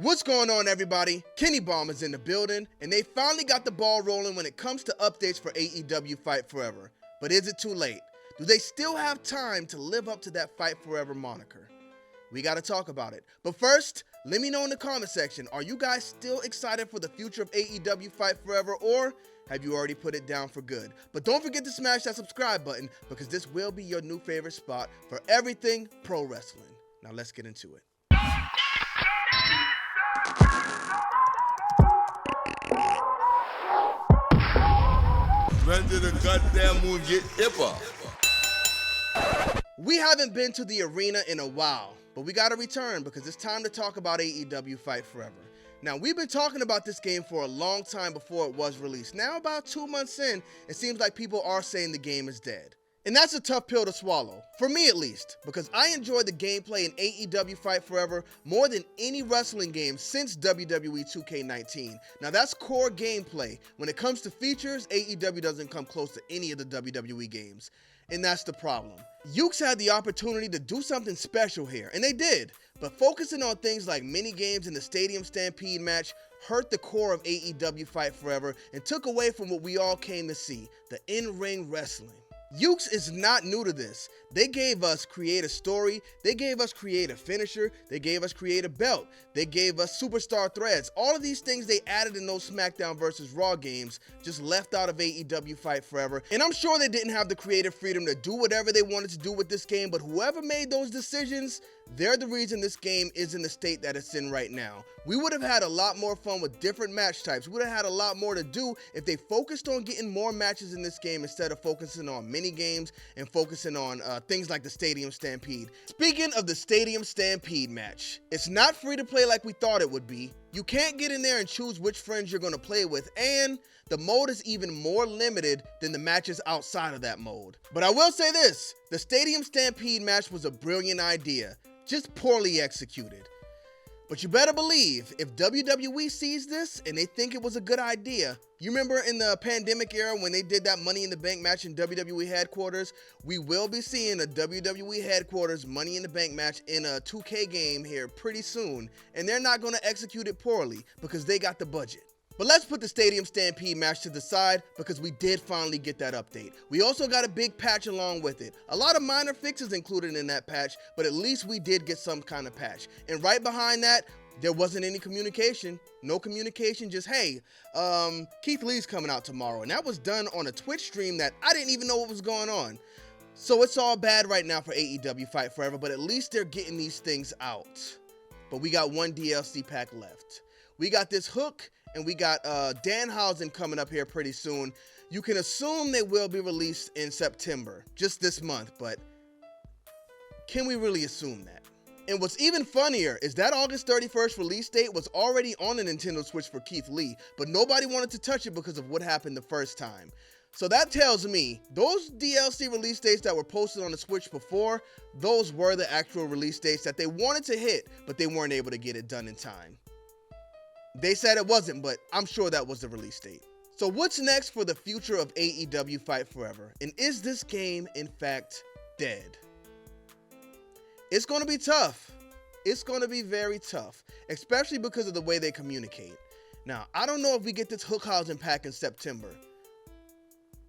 What's going on, everybody? Kenny Bomb is in the building, and they finally got the ball rolling when it comes to updates for AEW Fight Forever. But is it too late? Do they still have time to live up to that Fight Forever moniker? We gotta talk about it. But first, let me know in the comment section, are you guys still excited for the future of AEW Fight Forever, or have you already put it down for good? But don't forget to smash that subscribe button, because this will be your new favorite spot for everything pro wrestling. Now let's get into it. Run to the goddamn moon, get hipper. We haven't been to the arena in a while, but we gotta return because it's time to talk about AEW Fight Forever. Now, we've been talking about this game for a long time before it was released. Now, about 2 months in, it seems like people are saying the game is dead. And that's a tough pill to swallow, for me at least, because I enjoy the gameplay in AEW Fight Forever more than any wrestling game since WWE 2K19. Now that's core gameplay. When it comes to features, AEW doesn't come close to any of the WWE games. And that's the problem. Yuke's had the opportunity to do something special here, and they did, but focusing on things like mini games in the Stadium Stampede match hurt the core of AEW Fight Forever and took away from what we all came to see, the in-ring wrestling. Yuke's is not new to this. They gave us create a story, they gave us create a finisher, they gave us create a belt, they gave us superstar threads. All of these things they added in those SmackDown vs. Raw games just left out of AEW Fight Forever. And I'm sure they didn't have the creative freedom to do whatever they wanted to do with this game, but whoever made those decisions, they're the reason this game is in the state that it's in right now. We would have had a lot more fun with different match types. We would have had a lot more to do if they focused on getting more matches in this game instead of focusing on mini games and focusing on things like the Stadium Stampede. Speaking of the Stadium Stampede match, it's not free to play like we thought it would be. You can't get in there and choose which friends you're going to play with, and the mode is even more limited than the matches outside of that mode. But I will say this, the Stadium Stampede match was a brilliant idea, just poorly executed. But you better believe, if WWE sees this and they think it was a good idea, you remember in the pandemic era when they did that Money in the Bank match in WWE headquarters? We will be seeing a WWE headquarters Money in the Bank match in a 2K game here pretty soon, and they're not going to execute it poorly because they got the budget. But let's put the Stadium Stampede match to the side because we did finally get that update. We also got a big patch along with it. A lot of minor fixes included in that patch, but at least we did get some kind of patch. And right behind that, there wasn't any communication. No communication, just, hey, Keith Lee's coming out tomorrow. And that was done on a Twitch stream that I didn't even know what was going on. So it's all bad right now for AEW Fight Forever, but at least they're getting these things out. But we got one DLC pack left. We got this Hook, and we got Danhausen coming up here pretty soon. You can assume they will be released in September, just this month, but can we really assume that? And what's even funnier is that August 31st release date was already on the Nintendo Switch for Keith Lee, but nobody wanted to touch it because of what happened the first time. So that tells me those DLC release dates that were posted on the Switch before, those were the actual release dates that they wanted to hit, but they weren't able to get it done in time. They said it wasn't, but I'm sure that was the release date. So what's next for the future of AEW Fight Forever? And is this game, in fact, dead? It's going to be tough. It's going to be very tough, especially because of the way they communicate. Now, I don't know if we get this Hookhausen pack in September,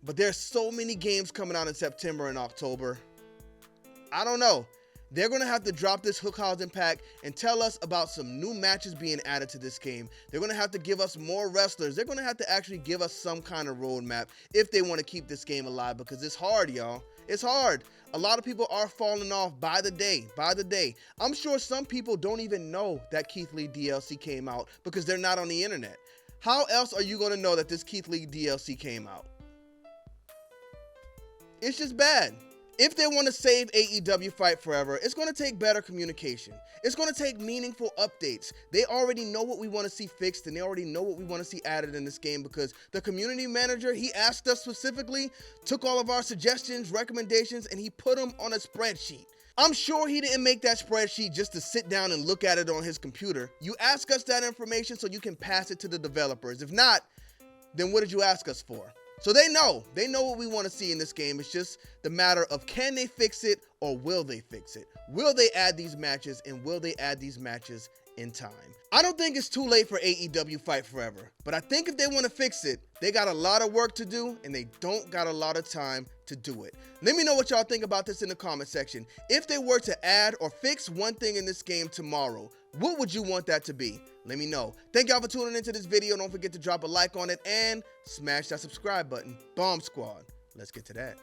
but there's so many games coming out in September and October. I don't know. They're going to have to drop this Hookhausen pack and tell us about some new matches being added to this game. They're going to have to give us more wrestlers. They're going to have to actually give us some kind of roadmap if they want to keep this game alive, because it's hard, y'all. It's hard. A lot of people are falling off by the day. I'm sure some people don't even know that Keith Lee DLC came out because they're not on the internet. How else are you going to know that this Keith Lee DLC came out? It's just bad. If they want to save AEW Fight Forever, it's going to take better communication. It's going to take meaningful updates. They already know what we want to see fixed, and they already know what we want to see added in this game, because the community manager, he asked us specifically, took all of our suggestions, recommendations, and he put them on a spreadsheet. I'm sure he didn't make that spreadsheet just to sit down and look at it on his computer. You ask us that information so you can pass it to the developers. If not, then what did you ask us for? So they know what we want to see in this game. It's just the matter of, can they fix it or will they fix it? Will they add these matches, and will they add these matches in time. I don't think it's too late for AEW Fight Forever, but I think if they want to fix it, they got a lot of work to do and they don't got a lot of time to do it. Let me know what y'all think about this in the comment section. If they were to add or fix one thing in this game tomorrow, what would you want that to be? Let me know. Thank y'all for tuning into this video. Don't forget to drop a like on it and smash that subscribe button. Bomb Squad. Let's get to that.